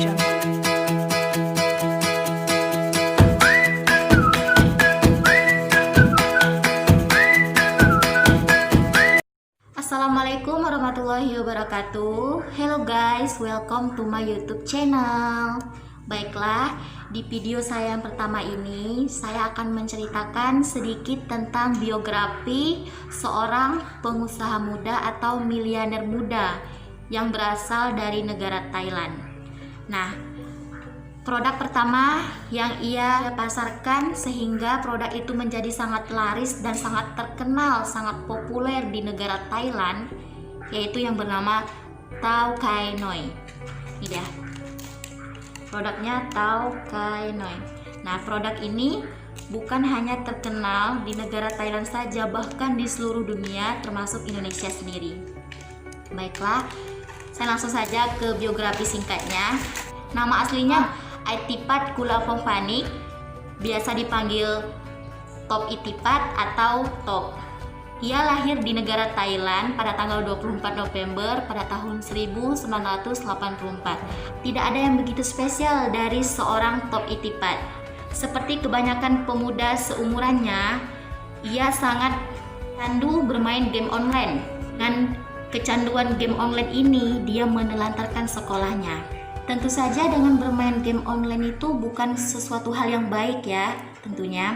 Assalamualaikum warahmatullahi wabarakatuh. Hello guys, welcome to my YouTube channel. Baiklah, di video saya yang pertama ini saya akan menceritakan sedikit tentang biografi seorang pengusaha muda atau miliarder muda yang berasal dari negara Thailand. Nah, produk pertama yang ia pasarkan sehingga produk itu menjadi sangat laris dan sangat terkenal, sangat populer di negara Thailand, yaitu yang bernama Tao Khai Noi. Ini dia. Produknya Tao Khai Noi. Nah, produk ini bukan hanya terkenal di negara Thailand saja, bahkan di seluruh dunia termasuk Indonesia sendiri. Baiklah, saya langsung saja ke biografi singkatnya. Nama aslinya Aitipat Kulafongphanik, biasa dipanggil Top Itipat atau Top. Ia lahir di negara Thailand pada tanggal 24 November pada tahun 1984. Tidak ada yang begitu spesial dari seorang Top Itipat. Seperti kebanyakan pemuda seumurannya, ia sangat candu bermain game online. Dan kecanduan game online ini dia menelantarkan sekolahnya. Tentu saja dengan bermain game online itu bukan sesuatu hal yang baik ya tentunya.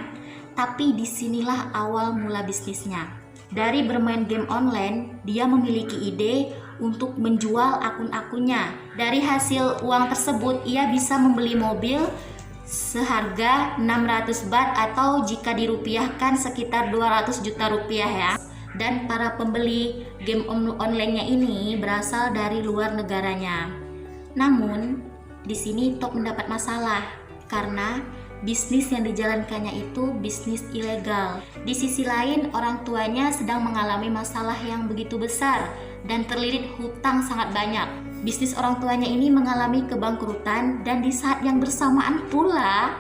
Tapi disinilah awal mula bisnisnya. Dari bermain game online, dia memiliki ide untuk menjual akun-akunnya. Dari hasil uang tersebut, ia bisa membeli mobil seharga 600 baht atau jika dirupiahkan sekitar 200 juta rupiah ya. Dan para pembeli game online-nya ini berasal dari luar negaranya. Namun, di sini Top mendapat masalah karena bisnis yang dijalankannya itu bisnis ilegal. Di sisi lain, orang tuanya sedang mengalami masalah yang begitu besar dan terlilit hutang sangat banyak. Bisnis orang tuanya ini mengalami kebangkrutan dan di saat yang bersamaan pula,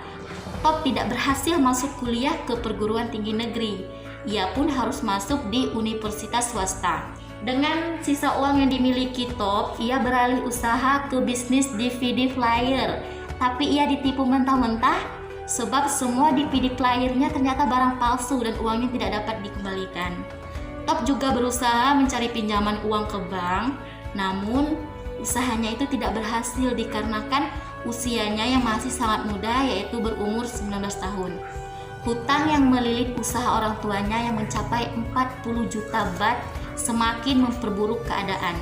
Top tidak berhasil masuk kuliah ke perguruan tinggi negeri. Ia pun harus masuk di universitas swasta. Dengan sisa uang yang dimiliki Top, ia beralih usaha ke bisnis DVD player. Tapi ia ditipu mentah-mentah sebab semua DVD playernya ternyata barang palsu dan uangnya tidak dapat dikembalikan. Top juga berusaha mencari pinjaman uang ke bank, namun usahanya itu tidak berhasil dikarenakan usianya yang masih sangat muda, yaitu berumur 19 tahun. Hutang yang melilit usaha orang tuanya yang mencapai 40 juta baht semakin memperburuk keadaan.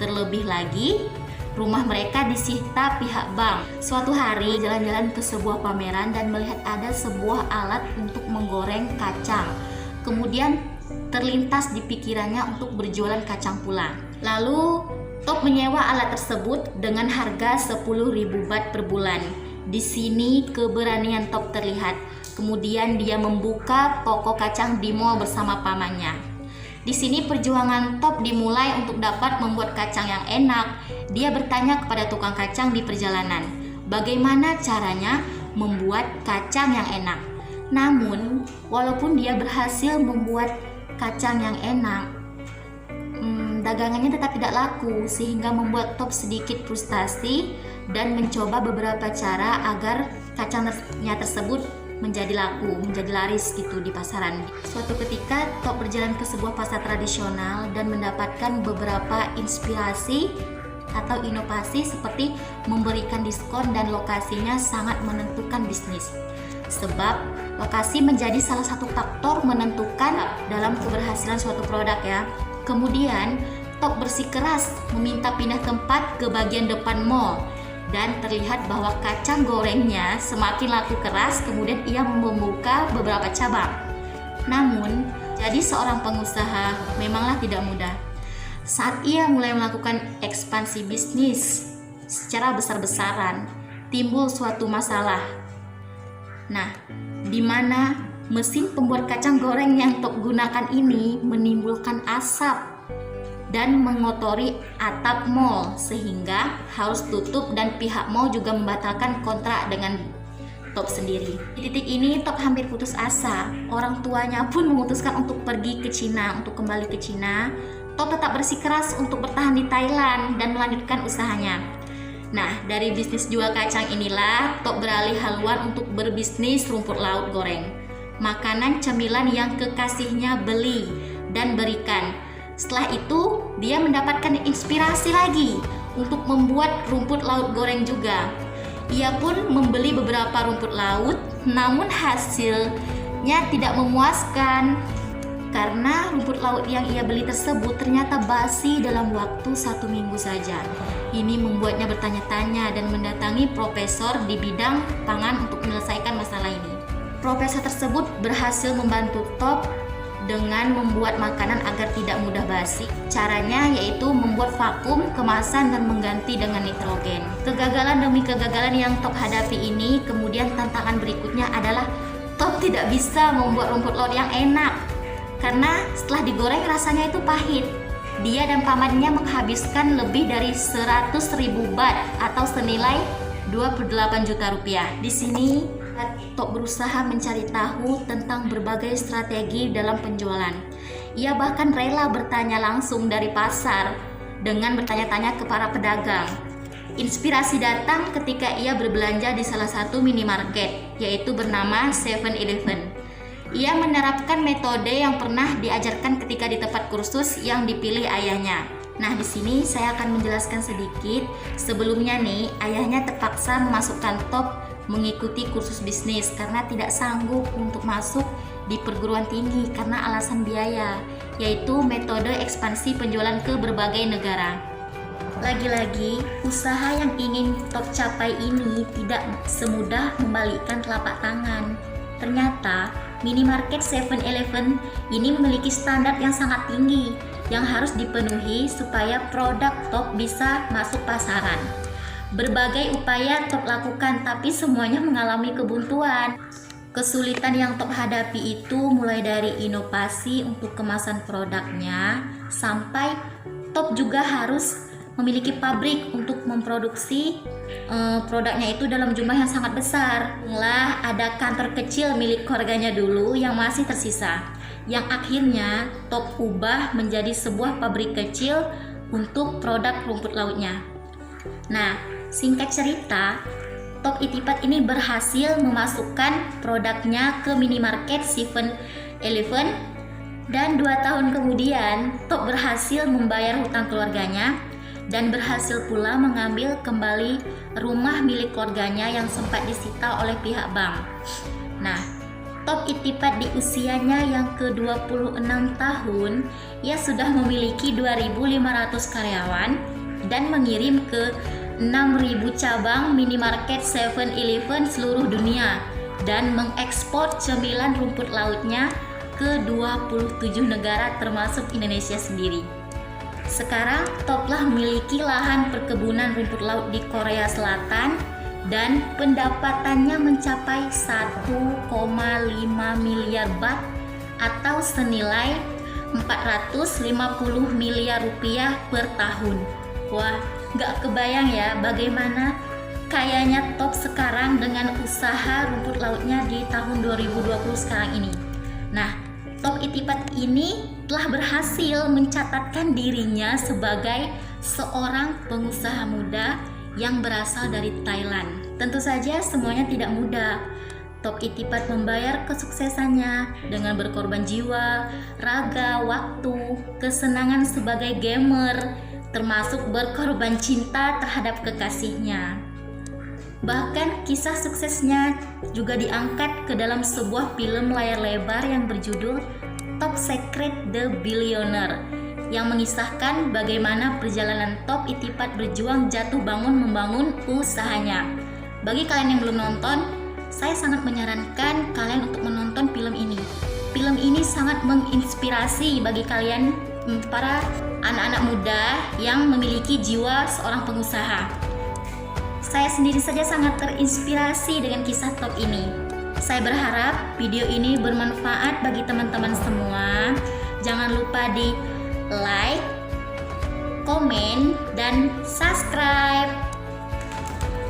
Terlebih lagi, rumah mereka disita pihak bank. Suatu hari jalan-jalan ke sebuah pameran dan melihat ada sebuah alat untuk menggoreng kacang. Kemudian terlintas di pikirannya untuk berjualan kacang pula. Lalu Top menyewa alat tersebut dengan harga 10.000 baht per bulan. Di sini keberanian Top terlihat. Kemudian dia membuka toko kacang di mall bersama pamannya. Di sini perjuangan Top dimulai untuk dapat membuat kacang yang enak. Dia bertanya kepada tukang kacang di perjalanan, bagaimana caranya membuat kacang yang enak. Namun, walaupun dia berhasil membuat kacang yang enak, dagangannya tetap tidak laku, sehingga membuat Top sedikit frustasi dan mencoba beberapa cara agar kacangnya tersebut menjadi laku, menjadi laris gitu di pasaran. Suatu ketika Top berjalan ke sebuah pasar tradisional dan mendapatkan beberapa inspirasi atau inovasi seperti memberikan diskon dan lokasinya sangat menentukan bisnis. Sebab lokasi menjadi salah satu faktor menentukan dalam keberhasilan suatu produk ya. Kemudian Top bersikeras meminta pindah tempat ke bagian depan mall. Dan terlihat bahwa kacang gorengnya semakin laku keras, kemudian ia membuka beberapa cabang. Namun, jadi seorang pengusaha memanglah tidak mudah. Saat ia mulai melakukan ekspansi bisnis secara besar-besaran, timbul suatu masalah. Nah, di mana mesin pembuat kacang goreng yang Top gunakan ini menimbulkan asap dan mengotori atap mall sehingga harus tutup dan pihak mall juga membatalkan kontrak dengan Top sendiri. Di titik ini Top hampir putus asa. Orang tuanya pun memutuskan untuk pergi ke Cina, untuk kembali ke Cina. Top tetap bersikeras untuk bertahan di Thailand dan melanjutkan usahanya. Nah, dari bisnis jual kacang inilah Top beralih haluan untuk berbisnis rumput laut goreng. Makanan cemilan yang kekasihnya beli dan berikan. Setelah itu, dia mendapatkan inspirasi lagi untuk membuat rumput laut goreng juga. Ia pun membeli beberapa rumput laut, namun hasilnya tidak memuaskan. Karena rumput laut yang ia beli tersebut ternyata basi dalam waktu 1 minggu saja. Ini membuatnya bertanya-tanya dan mendatangi profesor di bidang pangan untuk menyelesaikan masalah ini. Profesor tersebut berhasil membantu Top dengan membuat makanan agar tidak mudah basi. Caranya yaitu membuat vakum, kemasan, dan mengganti dengan nitrogen. Kegagalan demi kegagalan yang Top hadapi ini, kemudian tantangan berikutnya adalah Top tidak bisa membuat rumput laut yang enak. Karena setelah digoreng rasanya itu pahit. Dia dan pamannya menghabiskan lebih dari 100.000 baht atau senilai 28 juta rupiah. Di sini Top berusaha mencari tahu tentang berbagai strategi dalam penjualan. Ia bahkan rela bertanya langsung dari pasar dengan bertanya-tanya ke para pedagang. Inspirasi datang ketika ia berbelanja di salah satu minimarket, yaitu bernama 7-Eleven. Ia menerapkan metode yang pernah diajarkan ketika di tempat kursus yang dipilih ayahnya. Nah, di sini saya akan menjelaskan sedikit. Sebelumnya nih, ayahnya terpaksa memasukkan Top mengikuti kursus bisnis karena tidak sanggup untuk masuk di perguruan tinggi karena alasan biaya, yaitu metode ekspansi penjualan ke berbagai negara. Lagi-lagi, usaha yang ingin Top capai ini tidak semudah membalikkan telapak tangan. Ternyata, minimarket 7-Eleven ini memiliki standar yang sangat tinggi yang harus dipenuhi supaya produk Top bisa masuk pasaran. Berbagai upaya Top lakukan, tapi semuanya mengalami kebuntuan. Kesulitan yang Top hadapi itu mulai dari inovasi untuk kemasan produknya, sampai Top juga harus memiliki pabrik untuk memproduksi produknya itu dalam jumlah yang sangat besar. Lah, ada kantor kecil milik keluarganya dulu yang masih tersisa, yang akhirnya Top ubah menjadi sebuah pabrik kecil untuk produk rumput lautnya. Nah, singkat cerita, Top Itipat ini berhasil memasukkan produknya ke minimarket 7-Eleven, dan 2 tahun kemudian Top berhasil membayar hutang keluarganya dan berhasil pula mengambil kembali rumah milik keluarganya yang sempat disita oleh pihak bank. Nah, Top Itipat di usianya yang ke-26 tahun, ia sudah memiliki 2.500 karyawan dan mengirim ke 6.000 cabang minimarket 7-Eleven seluruh dunia dan mengekspor cemilan rumput lautnya ke 27 negara termasuk Indonesia sendiri. Sekarang Top telah memiliki lahan perkebunan rumput laut di Korea Selatan dan pendapatannya mencapai 1,5 miliar baht atau senilai 450 miliar rupiah per tahun. Wah, gak kebayang ya bagaimana kayanya Top sekarang dengan usaha rumput lautnya di tahun 2020 sekarang ini. Nah, Top Itipat ini telah berhasil mencatatkan dirinya sebagai seorang pengusaha muda yang berasal dari Thailand. Tentu saja semuanya tidak mudah. Top Itipat membayar kesuksesannya dengan berkorban jiwa, raga, waktu, kesenangan sebagai gamer, termasuk berkorban cinta terhadap kekasihnya. Bahkan kisah suksesnya juga diangkat ke dalam sebuah film layar lebar yang berjudul Top Secret The Billionaire, yang mengisahkan bagaimana perjalanan Top Itipat berjuang jatuh bangun membangun usahanya. Bagi kalian yang belum nonton, saya sangat menyarankan kalian untuk menonton film ini. Film ini sangat menginspirasi bagi kalian para anak-anak muda yang memiliki jiwa seorang pengusaha. Saya sendiri saja sangat terinspirasi dengan kisah Top ini. Saya berharap video ini bermanfaat bagi teman-teman semua. Jangan lupa di like, komen, dan subscribe.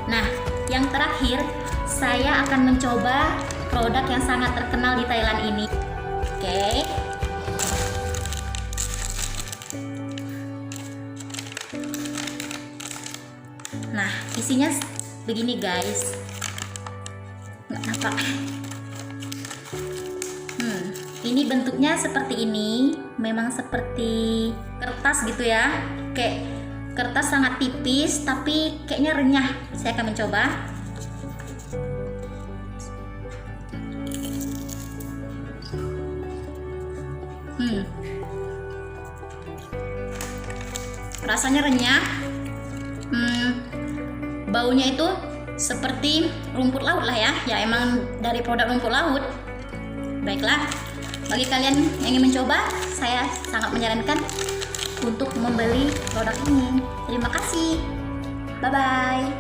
Nah, yang terakhir, saya akan mencoba produk yang sangat terkenal di Thailand ini. Oke. Nah, isinya begini guys. Nggak nampak. Ini bentuknya seperti ini, memang seperti kertas gitu ya, kayak kertas sangat tipis tapi kayaknya renyah. Saya akan mencoba. Rasanya renyah. Baunya itu seperti rumput laut lah ya. Ya emang dari produk rumput laut. Baiklah, bagi kalian yang ingin mencoba, saya sangat menyarankan untuk membeli produk ini. Terima kasih. Bye bye.